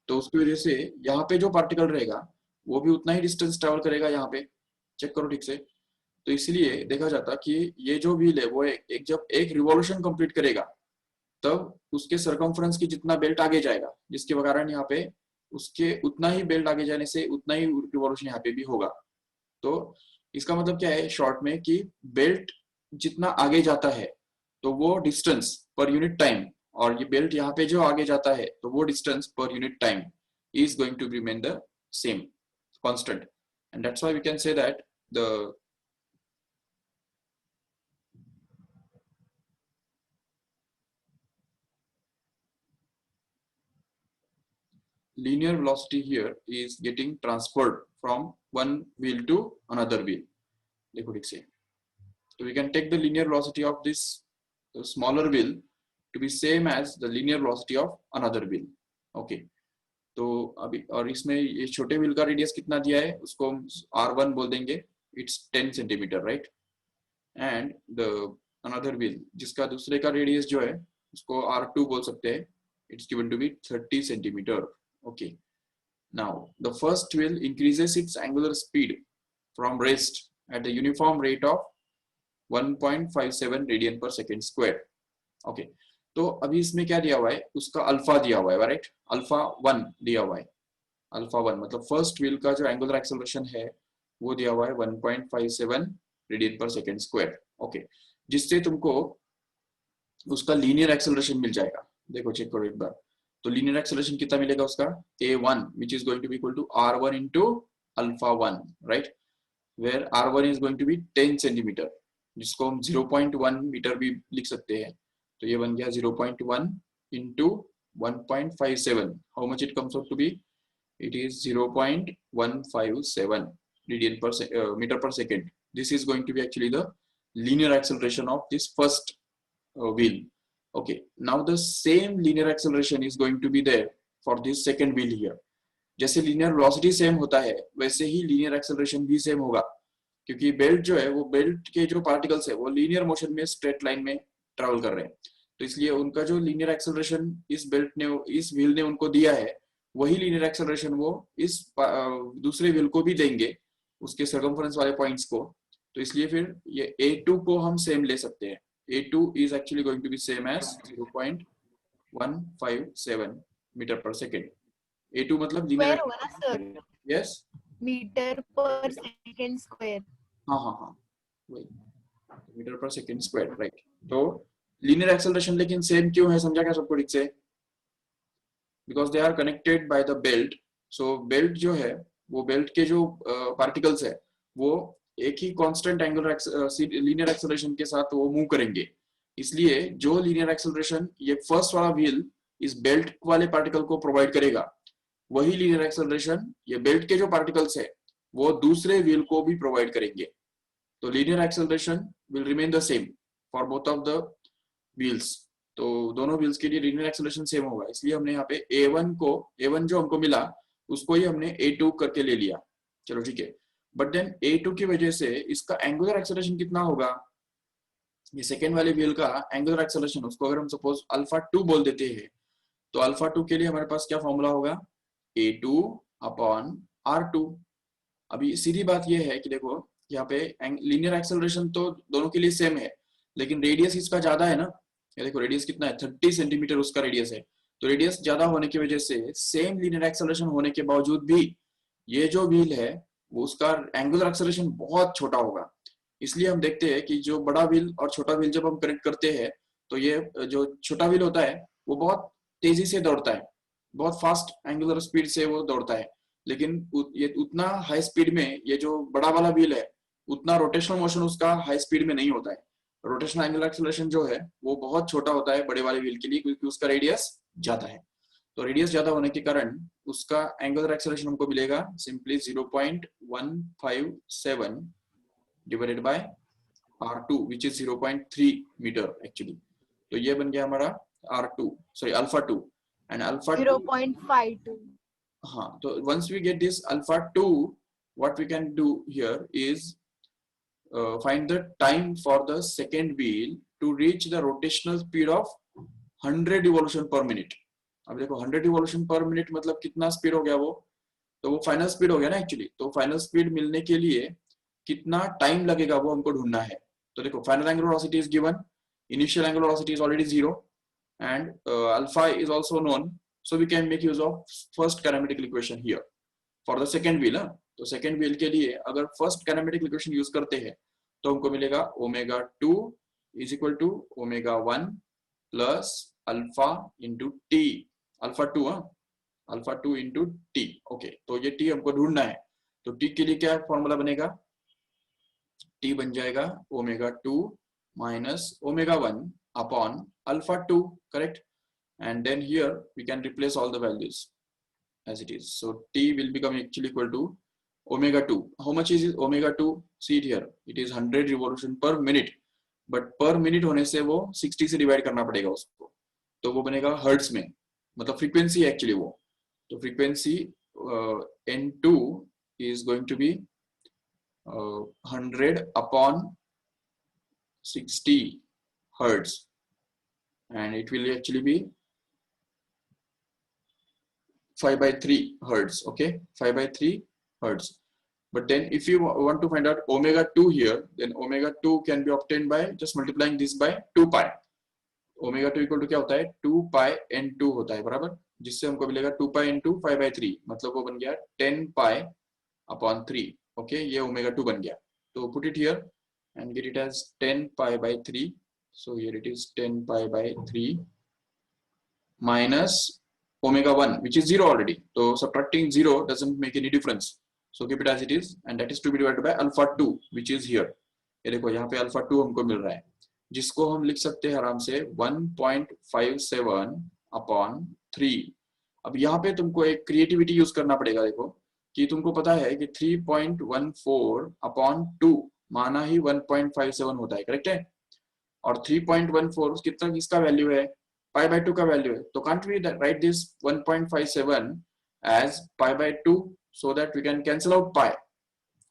तो उसकी वजह से यहाँ पे जो पार्टिकल रहेगा वो भी उतना ही डिस्टेंस ट्रेवल करेगा, यहाँ पे चेक करो ठीक से। तो इसलिए देखा जाता कि ये जो व्हील है वो जब एक रिवॉल्यूशन कंप्लीट करेगा तब उसके सरकमफ्रेंस की जितना बेल्ट आगे जाएगा, जिसके कारण यहाँ पे उसके उतना ही बेल्ट आगे जाने से उतना ही रिवॉल्यूशन यहाँ पे भी होगा। तो इसका मतलब क्या है शॉर्ट में कि बेल्ट जितना आगे जाता है तो वो डिस्टेंस पर यूनिट टाइम, और ये बेल्ट यहाँ पे जो आगे जाता है तो वो distance per unit time is going to remain the same constant, and that's why we can say that the linear velocity here is getting transferred from one wheel to another wheel। देखो ठीक से So we can take the linear velocity of this smaller wheel to be same as the linear velocity of another wheel. Okay. तो अभी और इसमें ये छोटे wheel का रेडियस कितना दिया है उसको हम R1 बोल देंगे, it's 10 centimetre, right. And the another wheel जिसका दूसरे का रेडियस जो है उसको R2 बोल सकते हैं, it's given to be 30 centimetre. Okay. Now the first wheel increases its angular speed from rest at the uniform rate of 1.57 radian per second square. Okay. तो अभी इसमें क्या दिया हुआ है, उसका अल्फा दिया हुआ है, राइट. अल्फा 1 दिया हुआ है. अल्फा 1 मतलब फर्स्ट व्हील का जो एंगुलर एक्सेलरेशन है वो दिया हुआ है 1.57 radian per second square. Okay. जिससे तुमको उसका लीनियर एक्सेलरेशन मिल जाएगा. देखो चेक करो एक बार. तो लीनियर एक्सेलरेशन कितना मिलेगा उसका, a1 which is going to be equal to r1 into alpha 1, right, where r1 is going to be 10 centimetre, जिसको हम 0.1 मीटर भी लिख सकते हैं. तो ये बन गया 0.1 into 1.57. How much it comes out to be? It is 0.157 radian per meter per second. This is going to be actually the linear acceleration of this first wheel. Okay. Now the same linear acceleration is going to be there for this second wheel here. जैसे linear velocity same होता है वैसे ही linear acceleration भी same होगा, क्योंकि belt जो है वो बेल्ट के जो पार्टिकल्स है वो लीनियर मोशन में स्ट्रेट लाइन में ट्रेवल कर रहे हैं. तो इसलिए उनका जो लीनियर एक्सेलरेशन इस बेल्ट ने इस व्हील ने उनको दिया है वही लीनियर एक्सेलरेशन वो इस दूसरे व्हील को भी देंगे उसके सर्कमफरेंस वाले पॉइंट्स को. तो इसलिए फिर ये a2 को हम सेम ले सकते हैं. a2 is actually going to be same as 0.157 metre per second. a2 मतलब linear, yes, metre per second square. हाँ वही metre per second square, right. तो लीनियर एक्सेलरेशन लेकिन सेम क्यों है, समझा क्या सबको ठीक से? Because they are connected by the belt. So belt जो है वो बेल्ट के जो पार्टिकल्स है वो एक ही कांस्टेंट एंगुलर लीनियर एक्सेलरेशन के साथ वो मूव करेंगे. इसलिए जो लीनियर एक्सेलरेशन ये फर्स्ट वाला व्हील इस बेल्ट वाले पार्टिकल को प्रोवाइड करेगा वही लीनियर एक्सेलरेशन ये बेल्ट के जो पार्टिकल्स है वो दूसरे व्हील को भी प्रोवाइड करेंगे. तो linear acceleration will remain the same for both of the wheels. तो दोनों व्हील्स के लिए लीनियर एक्सेलरेशन सेम होगा. इसलिए हमने यहाँ पे a1 जो हमको मिला उसको ही हमने a2 करके ले लिया. चलो ठीक है. बट देन a2 की वजह से इसका एंगुलर एक्सेलरेशन कितना होगा, ये सेकेंड वाले व्हील का एंगुलर एक्सेलरेशन उसको अगर हम सपोज अल्फा 2 बोल देते हैं तो अल्फा 2 के लिए हमारे पास क्या फॉर्मूला होगा, a2 अपॉन r2. अभी सीधी बात ये है कि देखो यहाँ पे लीनियर एक्सेलरेशन तो दोनों के लिए सेम है लेकिन रेडियस इसका ज्यादा है ना. ये देखो रेडियस कितना है, 30 सेंटीमीटर उसका रेडियस है. तो रेडियस ज्यादा होने की वजह से सेम लीनियर एक्सेलरेशन होने के बावजूद भी ये जो व्हील है वो उसका एंगुलर एक्सेलरेशन बहुत छोटा होगा. इसलिए हम देखते हैं कि जो बड़ा व्हील और छोटा व्हील जब हम कनेक्ट करते हैं तो ये जो छोटा व्हील होता है वो बहुत तेजी से दौड़ता है, बहुत फास्ट एंगुलर स्पीड से वो दौड़ता है. लेकिन ये उतना हाई स्पीड में ये जो बड़ा वाला व्हील है उतना रोटेशनल मोशन उसका हाई स्पीड में नहीं होता है. रोटेशनल एंगुलर एक्सेलरेशन जो है वो बहुत छोटा होता है बड़े वाले व्हील के लिए क्योंकि उसका रेडियस ज्यादा है. तो रेडियस ज्यादा होने के कारण उसका एंगुलर एक्सेलरेशन हमको मिलेगा simply 0.157 divided by r2 which is 0.3 metre actually. तो ये बन गया हमारा r2 sorry alpha 2 and alpha 0.52. हाँ. तो once we get this alpha 2 what we can do here is find the time for the second wheel to reach the rotational speed of 100 revolution per minute. अब देखो 100 revolution per minute मतलब कितना speed हो गया वो, तो वो final speed हो गया ना एक्चुअली. तो फाइनल स्पीड मिलने के लिए कितना टाइम लगेगा वो हमको ढूंढना है. तो देखो final angular velocity is given, initial angular velocity is already 0 and alpha is also known. So we can make use of first kinematical equation here for the second wheel. तो second wheel के लिए अगर first kinematical equation use करते हैं तो हमको मिलेगा omega 2 is equal to omega 1 plus alpha into t. alpha 2 alpha 2 into t. Okay. तो ये t हमको ढूंढना है. तो t के लिए क्या फॉर्मूला बनेगा, t बन जाएगा omega 2 minus omega 1 upon alpha 2, correct. And then here we can replace all the values as it is. So t will become actually equal to omega 2. How much is omega 2? See it here, it is 100 revolution per minute, but per minute होने से वो 60 से divide करना पड़ेगा उसको, तो वो बनेगा हर्ट्ज में, मतलब फ्रीक्वेंसी एक्चुअली वो, तो frequency n2 is going to be 100 upon 60 hertz, and it will actually be 5/3 hertz. Okay, 5/3 hertz. But then if you want to find out omega 2 here, then omega 2 can be obtained by just multiplying this by 2 pi. Omega 2 equal to क्या होता है 2 पाई n2 होता है, बराबर, जिससे हमको मिलेगा 2 पाई n2 5/3, मतलब वो बन गया 10 पाई अपॉन 3. ओके, ये ओमेगा 2 बन गया, तो put it here and get it as 10 pi by 3. So here it is 10 pi by 3 minus omega 1, which is 0 already. So subtracting 0 doesn't make any difference. So keep it as it is, and that is to be divided by alpha 2, which is here. ये देखो यहाँ पे alpha 2 हमको मिल रहा है, जिसको हम लिख सकते हैं आराम से 1.57 अपॉन 3. अब यहाँ पे तुमको एक क्रिएटिविटी यूज करना पड़ेगा. देखो कि तुमको पता है कि 3.14 अपॉन 2 माना ही 1.57 होता है, करेक्ट है, और 3.14 कितना किसका वैल्यू है, पाई बाय 2 का वैल्यू है, तो can't we write this 1.57 as pi by 2 so that we can cancel out pi.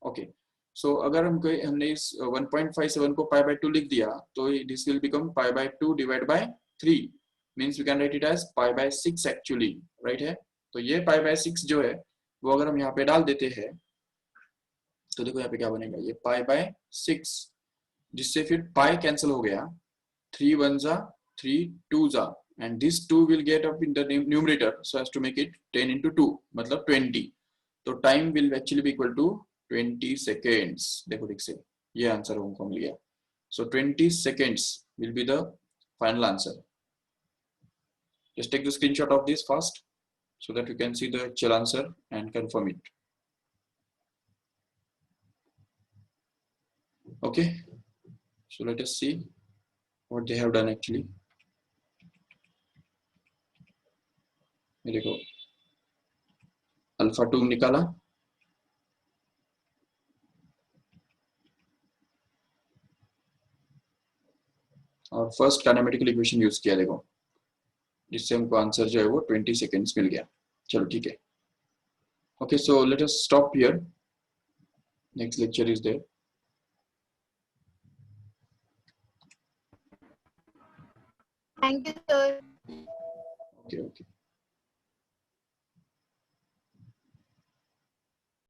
Okay, so अगर हमने इस 1.57 को पाई बाय 2 लिख दिया, तो this will become pi by 2 divide by 3, means we can write it as pi by 6 actually, right है. तो ये पाई बाय 6 जो है वो अगर हम यहाँ पे डाल देते हैं, तो देखो यहाँ पे क्या बनेगा, ये पाई बाय 6, जिससे फिर पाई कैंसिल हो गया, 3 1 जा 3 2 जा, and this 2 will get up in the numerator so as to make it 10 into 2, मतलब 20. तो time will actually be equal to 20 seconds. देखो ठीक से ये आंसर हमको मिल गया. So 20 seconds will be the final answer. Just take the screenshot of this first so that you can see the actual answer and confirm it. Okay, so let us see what they have done actually. ये देखो alpha 2 निकाला, और first kinematical equation use किया, देखो जिससे हमको answer जो है वो 20 सेकेंड्स मिल गया. चलो ठीक है. Okay, so let us stop here, next lecture is there. Thank you, sir. Okay.